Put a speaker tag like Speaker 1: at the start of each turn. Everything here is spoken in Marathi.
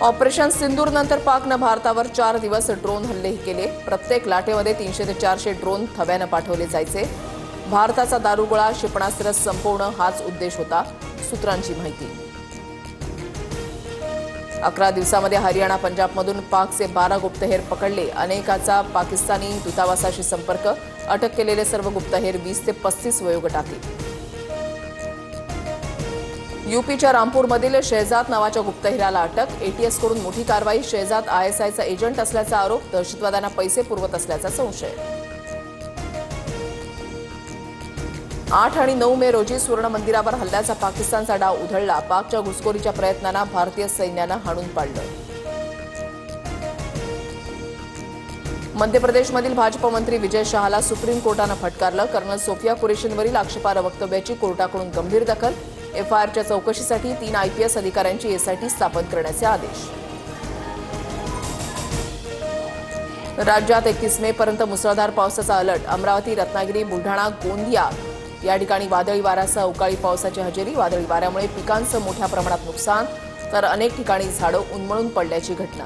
Speaker 1: ऑपरेशन सिंदूर नंतर पाकनं भारतावर 4 दिवस ड्रोन हल्लेही केले। प्रत्येक लाटेमध्ये 300 ते 400 ड्रोन थव्यानं पाठवले जायचे। भारताचा दारुगोळा क्षेपणास्त्र संपवणं हाच उद्देश होता, सूत्रांची माहिती। 11 दिवसांमध्ये हरियाणा पंजाबमधून पाकचे 12 गुप्तहेर पकडले। अनेकाचा पाकिस्तानी दूतावासाशी संपर्क। अटक केलेले सर्व गुप्तहेर 20 ते 35 वयोगटातील। यूपीच्या रामपूरमधील शहजाद नावाच्या गुप्तहेराला अटक। एटीएसकडून मोठी कारवाई। शहजाद आयएसआयचा एजंट असल्याचा आरोप। दहशतवाद्यांना पैसे पुरवत असल्याचा संशय। 8 आणि 9 मे रोजी सुवर्ण मंदिरावर हल्ल्याचा पाकिस्तानचा डाव उधळला। पाकच्या घुसखोरीच्या प्रयत्नांना भारतीय सैन्यानं हाणून पाडलं। मध्य प्रदेशमधील भाजप मंत्री विजय शहाला सुप्रीम कोर्टानं फटकारलं। कर्नल सोफिया कुरेशींवरील आक्षेपार्ह वक्तव्याची कोर्टाकडून गंभीर दखल। एफआयआरच्या चौकशीसाठी 3 आयपीएस अधिकाऱ्यांची एसआयटी स्थापन करण्याचे आदेश। राज्यात 31 मे पर्यंत मुसळधार पावसाचा अलर्ट। अमरावती, रत्नागिरी, बुलढाणा, गोंदिया या ठिकाणी वादळी वाऱ्यासह अवकाळी पावसाची हजेरी। वादळी वाऱ्यामुळे पिकांचं मोठ्या प्रमाणात नुकसान, तर अनेक ठिकाणी झाडं उन्मळून पडल्याची घटना।